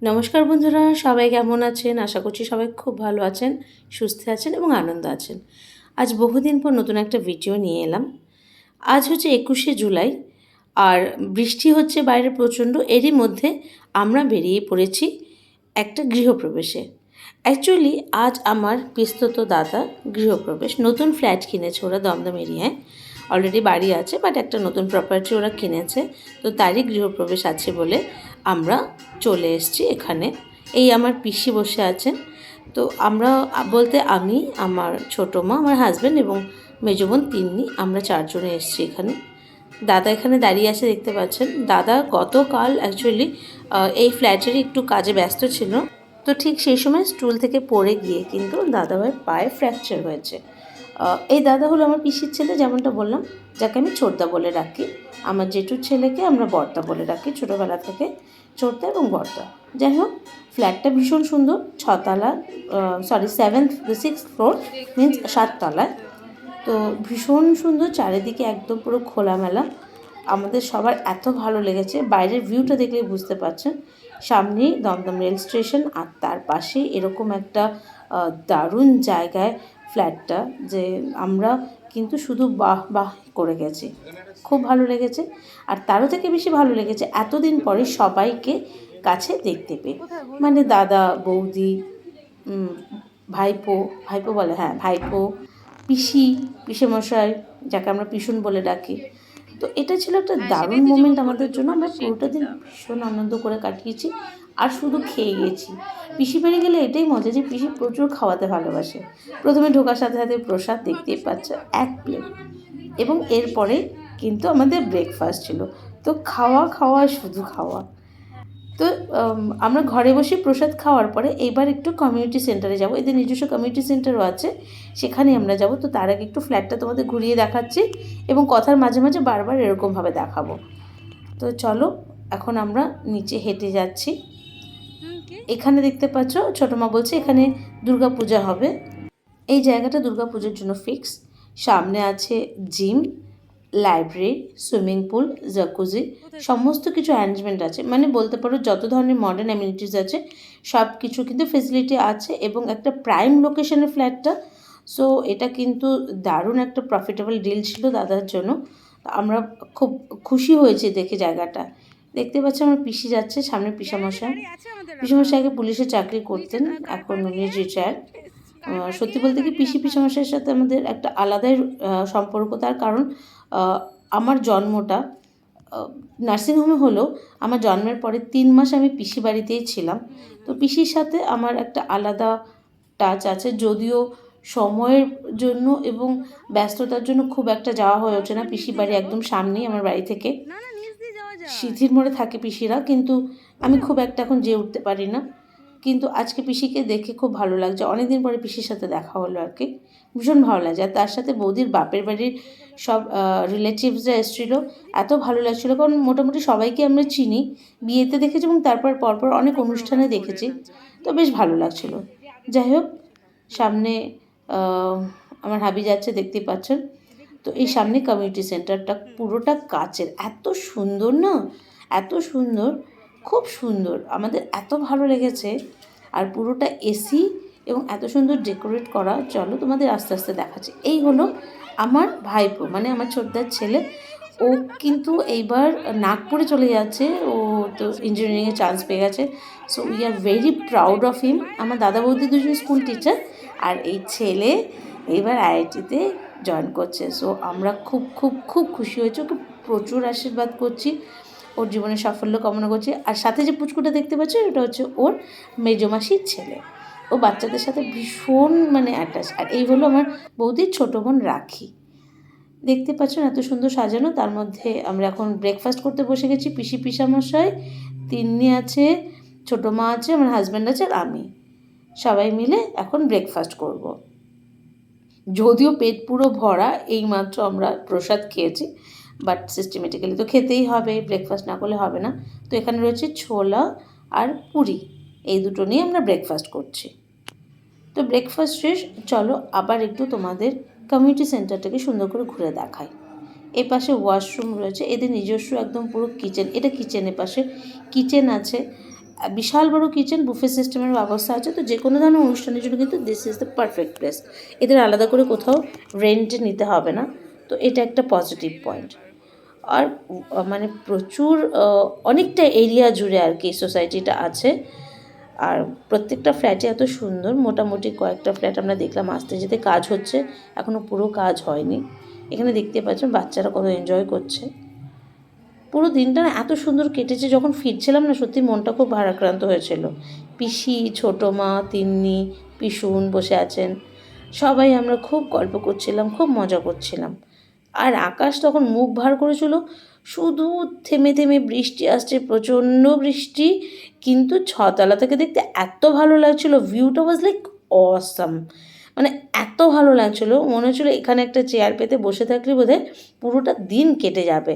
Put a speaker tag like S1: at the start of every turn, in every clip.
S1: নমস্কার বন্ধুরা, সবাই কেমন আছেন? আশা করছি সবাই খুব ভালো আছেন, সুস্থ আছেন এবং আনন্দ আছেন। আজ বহুদিন পর নতুন একটা ভিডিও নিয়ে এলাম। আজ হচ্ছে 21শে জুলাই, আর বৃষ্টি হচ্ছে বাইরে প্রচণ্ড। এরই মধ্যে আমরা বেরিয়ে পড়েছি একটা গৃহপ্রবেশে। অ্যাকচুয়ালি আজ আমার পিস্তত দাদা গৃহপ্রবেশ, নতুন ফ্ল্যাট কিনেছে ওরা দমদম এরিয়ায়। অলরেডি বাড়ি আছে, বাট একটা নতুন প্রপার্টি ওরা কিনেছে, তো তারই গৃহপ্রবেশ আছে বলে আমরা চলে এসেছি এখানে। এই আমার পিসি বসে আছেন। তো আমরা বলতে আমি, আমার ছোটো মা, আমার হাজব্যান্ড এবং মেজো বোন তিন্নি, আমরা চারজনে এসেছি এখানে। দাদা এখানে দাঁড়িয়ে আছে, দেখতে পাচ্ছেন। দাদা গতকাল অ্যাকচুয়ালি এই ফ্ল্যাটেরই একটু কাজে ব্যস্ত ছিল, তো ঠিক সেই সময় স্টুল থেকে পড়ে গিয়ে কিন্তু দাদাভাইয়ের পায়ে ফ্র্যাকচার হয়েছে। এই দাদা হলো আমার পিসির ছেলে, যেমনটা বললাম, যাকে আমি ছোটদা বলে ডাকি। আমার জেঠুর ছেলেকে আমরা বড়দা বলে ডাকি ছোটোবেলা থেকে, ছোটদা এবং বড়দা। যাই হোক, ফ্ল্যাটটা ভীষণ সুন্দর, ছতলা, সিক্স ফ্লোর, মিন্স 7 তলায়। তো ভীষণ সুন্দর, চারিদিকে একদম পুরো খোলামেলা। আমাদের সবার এত ভালো লেগেছে, বাইরের ভিউটা দেখলেই বুঝতে পারছেন। সামনেই দমদম রেল স্টেশন, আর তার পাশেই এরকম একটা দারুণ জায়গায় ফ্ল্যাটটা, যে আমরা কিন্তু শুধু বাহ বাহ করে গেছি। খুব ভালো লেগেছে। আর তারও থেকে বেশি ভালো লেগেছে এতদিন পরে সবাইকে কাছে দেখতে পেয়ে, মানে দাদা, বৌদি, ভাইপো, ভাইপো বলে, হ্যাঁ ভাইপো, পিসি, পিসেমশাই, যাকে আমরা পিসুন বলে ডাকি। তো এটা ছিল একটা দারুণ মোমেন্ট আমাদের জন্য। আমরা পুরোটা দিন ভীষণ আনন্দ করে কাটিয়েছি, আর শুধু খেয়ে গেছি। পিসি বাড়ি গেলে এটাই মজা যে পিসি প্রচুর খাওয়াতে ভালোবাসে। প্রথমে ঢোকার সাথে সাথে প্রসাদ, দেখতেই পাচ্ছে, 1 প্লেট, এবং এরপরে কিন্তু আমাদের ব্রেকফাস্ট ছিল। তো খাওয়া খাওয়া শুধু খাওয়া। তো আমরা ঘরে বসে প্রসাদ খাওয়ার পরে এবার একটু কমিউনিটি সেন্টারে যাব। এদের নিজস্ব কমিউনিটি সেন্টারও আছে, সেখানে আমরা যাব। তো তার আগে একটু ফ্ল্যাটটা তোমাদের ঘুরিয়ে দেখাচ্ছি, এবং কথার মাঝে মাঝে বারবার এরকমভাবে দেখাবো। তো চলো, এখন আমরা নিচে হেঁটে যাচ্ছি। এখানে দেখতে পাচ্ছ, ছোটো মা বলছে এখানে দুর্গাপূজা হবে। এই জায়গাটা দুর্গাপুজোর জন্য ফিক্স। সামনে আছে gym, library, swimming pool, jacuzzi, সমস্ত কিছু অ্যারেঞ্জমেন্ট আছে। মানে বলতে পারো যত ধরনের মডার্ন অ্যামিনিটিস আছে সব কিছু কিন্তু ফেসিলিটি আছে, এবং একটা প্রাইম লোকেশনে ফ্ল্যাটটা। সো এটা কিন্তু দারুণ একটা প্রফিটেবল ডিল ছিল দাদার জন্য। আমরা খুব খুশি হয়েছি দেখে জায়গাটা। দেখতে পাচ্ছি আমার পিসি যাচ্ছে, সামনে পিসামশাই। পিসামশাই আগে পুলিশে চাকরি করতেন, এখন উনি রিটায়ার্ড। সত্যি বলতে কি, পিসি পিসামশাইয়ের সাথে আমাদের একটা আলাদাই সম্পর্ক। তার কারণ আমার জন্মটা নার্সিংহোমে হলেও আমার জন্মের পরে 3 মাস আমি পিসি বাড়িতেই ছিলাম। তো পিসির সাথে আমার একটা আলাদা টাচ আছে, যদিও সময়ের জন্য এবং ব্যস্ততার জন্য খুব একটা যাওয়া হয়ে ওঠে না। পিসি বাড়ি একদম সামনেই আমার বাড়ি থেকে, সিঁথির মোড়ে থাকে পিসিরা, কিন্তু আমি খুব একটা এখন যেয়ে উঠতে পারি না। কিন্তু আজকে পিসিকে দেখে খুব ভালো লাগছে, অনেকদিন পরে পিসির সাথে দেখা হলো আর কি, ভীষণ ভালো লাগছে। আর তার সাথে বৌদির বাপের বাড়ির সব রিলেটিভসরা এসেছিলো, এত ভালো লাগছিলো, কারণ মোটামুটি সবাইকে আমরা চিনি, বিয়েতে দেখেছি এবং তারপর পরপর অনেক অনুষ্ঠানে দেখেছি, তো বেশ ভালো লাগছিলো। যাই হোক, সামনে আমার হাবি যাচ্ছে, দেখতেই পাচ্ছেন। তো এই সামনে কমিউনিটি সেন্টারটা পুরোটা কাচের, এত সুন্দর না, এত সুন্দর, খুব সুন্দর, আমাদের এত ভালো লেগেছে। আর পুরোটা এসি এবং এত সুন্দর ডেকোরেট করা। চলো তোমাদের আস্তে আস্তে দেখাচ্ছি। এই হলো আমার ভাইপো, মানে আমার ছোটদার ছেলে। ও কিন্তু এইবার নাগপুরে চলে যাচ্ছে, ও তো ইঞ্জিনিয়ারিংয়ে চান্স পেয়ে গেছে। So we are very proud of him. আমার দাদা বৌদি দুজন স্কুল টিচার, আর এই ছেলে এইবার আইআইটিতে জয়েন করছে। সো আমরা খুব খুব খুব খুশি হয়েছি, ওকে প্রচুর আশীর্বাদ করছি, ওর জীবনের সাফল্য কামনা করছি। আর সাথে যে পুচকুটা দেখতে পাচ্ছ, এটা হচ্ছে ওর মেজমাসির ছেলে। ও বাচ্চাদের সাথে ভীষণ মানে অ্যাটাচ। আর এই হলো আমার বৌদির ছোটো বোন রাখি। দেখতে পাচ্ছেন এত সুন্দর সাজানো। তার মধ্যে আমরা এখন ব্রেকফাস্ট করতে বসে গেছি। পিসি পিসামশাই, তিন্নি আছে, ছোটো মা আছে, আমার হাজব্যান্ড আছে, আর আমি, সবাই মিলে এখন ব্রেকফাস্ট করব। যদিও পেট পুরো ভরা, এইমাত্র আমরা প্রসাদ খেয়েছি, বাট সিস্টেমেটিক্যালি তো খেতেই হবে, ব্রেকফাস্ট না করলে হবে না। তো এখানে রয়েছে ছোলা আর পুরি, এই দুটো নিয়ে আমরা ব্রেকফাস্ট করছি। তো ব্রেকফাস্ট শেষ, চলো আবার একটু তোমাদের কমিউনিটি সেন্টারটাকে সুন্দর করে ঘুরে দেখাই। এ পাশে ওয়াশরুম রয়েছে, এদের নিজস্ব একদম পুরো কিচেন, এটা কিচেনের পাশে কিচেন আছে। বিশাল বড় কিচেন, বুফে সিস্টেমের ব্যবস্থা আছে। তো যে কোনো ধরনের অনুষ্ঠানের জন্য কিন্তু this is the perfect place. এদের আলাদা করে কোথাও রেন্ট নিতে হবে না। তো এটা একটা পজিটিভ পয়েন্ট। আর মানে প্রচুর অনেকটা এরিয়া জুড়ে আর কি সোসাইটিটা আছে। আর প্রত্যেকটা ফ্ল্যাটই এত সুন্দর। মোটামুটি কয়েকটা ফ্ল্যাট আমরা দেখলাম আসতে যেতে কাজ হচ্ছে, এখনও পুরো কাজ হয়নি। এখানে দেখতে পাচ্ছেন বাচ্চারা কত এনজয় করছে। পুরো দিনটা না এত সুন্দর কেটেছে, যখন ফিরছিলাম না সত্যি মনটা খুব ভারাক্রান্ত হয়েছিল। পিসি, ছোটো মা, তিন্নি, পিসুন বসে আছেন, সবাই আমরা খুব গল্প করছিলাম, খুব মজা করছিলাম। আর আকাশ তখন মুখ ভার করেছিল, শুধু থেমে থেমে বৃষ্টি আসছে, প্রচণ্ড বৃষ্টি। কিন্তু ছতলা থেকে দেখতে এত ভালো লাগছিল, ভিউটা ওয়াজ লাইক অসাম। মানে এত ভালো লাগছিলো, মনে হচ্ছিলো এখানে একটা চেয়ার পেতে বসে থাকলে বোধহয় পুরোটা দিন কেটে যাবে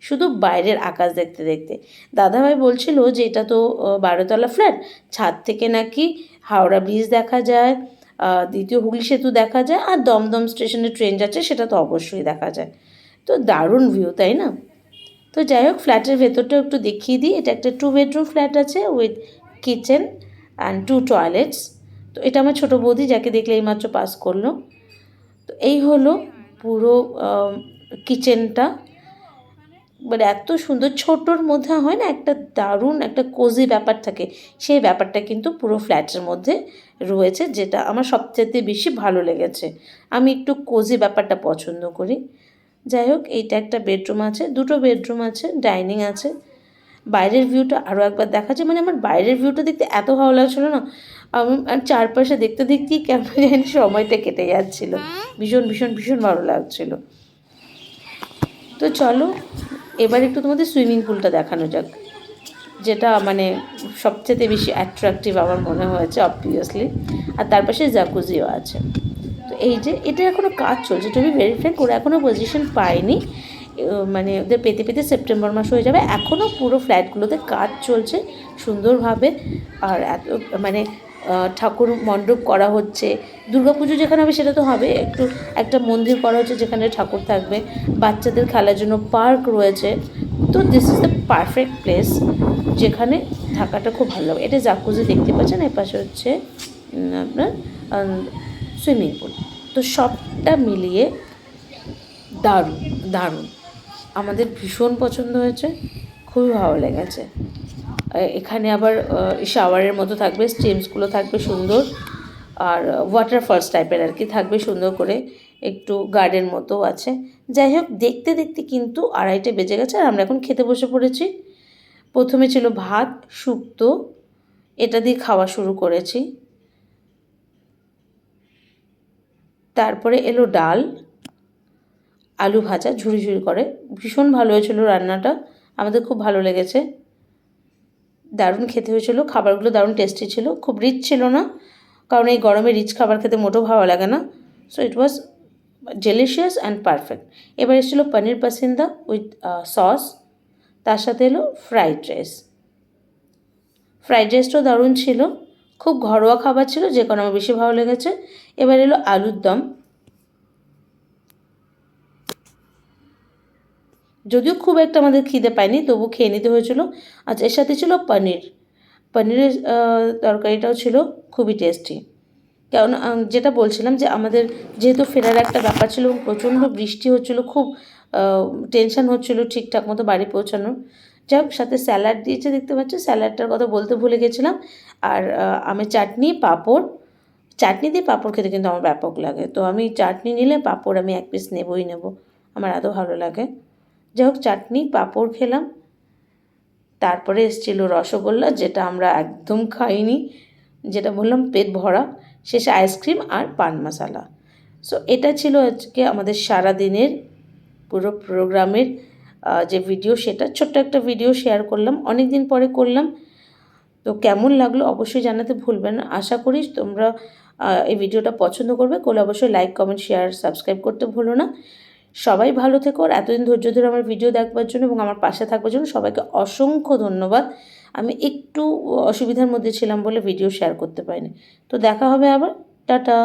S1: শুধু বাইরের আকাশ দেখতে দেখতে। দাদাভাই বলছিল যে এটা তো 12তলা ফ্ল্যাট, ছাদ থেকে নাকি হাওড়া ব্রিজ দেখা যায়, দ্বিতীয় হুগলি সেতু দেখা যায়, আর দমদম স্টেশনে ট্রেন যাচ্ছে সেটা তো অবশ্যই দেখা যায়। তো দারুণ ভিউ, তাই না? তো যাই হোক, ফ্ল্যাটের ভেতরটা একটু দেখিয়ে দিই। এটা একটা 2 বেডরুম ফ্ল্যাট আছে উইথ কিচেন অ্যান্ড 2 টয়লেটস। তো এটা আমার ছোটো বৌদি, যাকে দেখলে এইমাত্র পাস করলো। তো এই হলো পুরো কিচেনটা। মানে এত সুন্দর, ছোটোর মধ্যে হয় না একটা দারুণ একটা কোজি ব্যাপার থাকে, সেই ব্যাপারটা কিন্তু পুরো ফ্ল্যাটের মধ্যে রয়েছে, যেটা আমার সবচেয়ে বেশি ভালো লেগেছে। আমি একটু কোজি ব্যাপারটা পছন্দ করি। যাই হোক, এইটা একটা বেডরুম আছে, 2টো বেডরুম আছে, ডাইনিং আছে। বাইরের ভিউটা আরও একবার দেখা যায়, মানে আমার বাইরের ভিউটা দেখতে এত ভালো লাগছিলো না, আর চারপাশে দেখতে দেখতেই কেমন জানি সময়টা কেটে যাচ্ছিলো, ভীষণ ভীষণ ভীষণ ভালো লাগছিলো। তো চলো এবার একটু তোমাদের সুইমিং পুলটা দেখানো যাক, যেটা মানে সবচেয়ে বেশি অ্যাট্রাকটিভ আমার মনে হয়েছে অবভিয়াসলি। আর তার পাশে জাকুজিও আছে। তো এই যে এটা এখনও কাজ চলছে, টু বি ভেরি ফ্র্যাঙ্ক, ওরা এখনও পজিশন পায়নি, মানে ওদের পেতে পেতে সেপ্টেম্বর মাস হয়ে যাবে। এখনও পুরো ফ্ল্যাটগুলোতে কাজ চলছে সুন্দরভাবে। আর এত মানে ঠাকুর মণ্ডপ করা হচ্ছে, দুর্গাপুজো যেখানে হবে সেটা তো হবে, একটু একটা মন্দির করা হচ্ছে যেখানে ঠাকুর থাকবে, বাচ্চাদের খেলার জন্য পার্ক রয়েছে। তো this is the perfect place যেখানে থাকাটা খুব ভালো লাগে। এটা জাকুজি দেখতে পাচ্ছেন, এর পাশে হচ্ছে আপনার সুইমিং পুল। তো সবটা মিলিয়ে দারুণ দারুণ, আমাদের ভীষণ পছন্দ হয়েছে, খুবই ভালো লেগেছে। এখানে আবার শাওয়ারের মতো থাকবে, স্টিমসগুলো থাকবে সুন্দর, আর ওয়াটারফলস টাইপের আর কি থাকবে সুন্দর করে, একটু গার্ডেন মতো আছে। যাই হোক, দেখতে দেখতে কিন্তু 2:30 বেজে গেছে, আর আমরা এখন খেতে বসে পড়েছি। প্রথমে ছিল ভাত, শুক্তো, এটা দিয়ে খাওয়া শুরু করেছি। তারপরে এলো ডাল, আলু ভাজা ঝুড়ি ঝুড়ি করে, ভীষণ ভালো হয়েছিল রান্নাটা, আমাদের খুব ভালো লেগেছে, দারুণ খেতে হয়েছিল। খাবারগুলো দারুণ টেস্টি ছিল, খুব রিচ ছিল না, কারণ এই গরমে রিচ খাবার খেতে মোটেও ভালো লাগে না। So it was delicious and perfect. এবার এসেছিলো পনির পাসিন্দা উইথ সস, তার সাথে এলো ফ্রাইড রাইস। ফ্রাইড রাইসটাও দারুণ ছিল, খুব ঘরোয়া খাবার ছিল, যে কারণে আমার বেশি ভালো লেগেছে। এবার এলো আলুর দম, যদিও খুব একটা আমাদের খিদে পায়নি, তবু খেয়ে নিতে হয়েছিল। আচ্ছা, এর সাথে ছিল পনিরের তরকারিটাও ছিল খুবই টেস্টি। কারণ যেটা বলছিলাম যে আমাদের যেহেতু ফেরার একটা ব্যাপার ছিল এবং প্রচণ্ড বৃষ্টি হচ্ছিলো, খুব টেনশান হচ্ছিলো ঠিকঠাক মতো বাড়ি পৌঁছানোর। যাই হোক, সাথে স্যালাড দিয়েছে, দেখতে পাচ্ছ, স্যালাডটার কথা বলতে ভুলে গেছিলাম। আর আমি চাটনি, পাঁপড়, চাটনি দিয়ে পাঁপড় খেতে কিন্তু আমার ব্যাপক লাগে, তো আমি চাটনি নিলে পাঁপড় আমি 1 পিস নেবই নেব, আমার এত ভালো লাগে। যাই হোক, চাটনি পাঁপড় খেলাম। তারপরে এসেছিলো রসগোল্লা, যেটা আমরা একদম খাইনি, যেটা বললাম পেট ভরা। শেষে আইসক্রিম আর পান মশালা। সো এটা ছিল আজকে আমাদের সারা দিনের পুরো প্রোগ্রামের যে ভিডিও, সেটা ছোট্ট একটা ভিডিও শেয়ার করলাম, অনেক দিন পরে করলাম। তো কেমন লাগলো অবশ্যই জানাতে ভুলবেন না। আশা করি তোমরা এই ভিডিওটা পছন্দ করবে, করলে অবশ্যই লাইক, কমেন্ট, শেয়ার, সাবস্ক্রাইব করতে ভুলো না। সবাই ভালো থেকো, আর এতদিন ধৈর্য ধরে আমার ভিডিও দেখবার জন্য এবং আমার পাশে থাকবার জন্য সবাইকে অসংখ্য ধন্যবাদ। আমি একটু অসুবিধার মধ্যে ছিলাম বলে ভিডিও শেয়ার করতে পারিনি। তো দেখা হবে আবার, টাটা।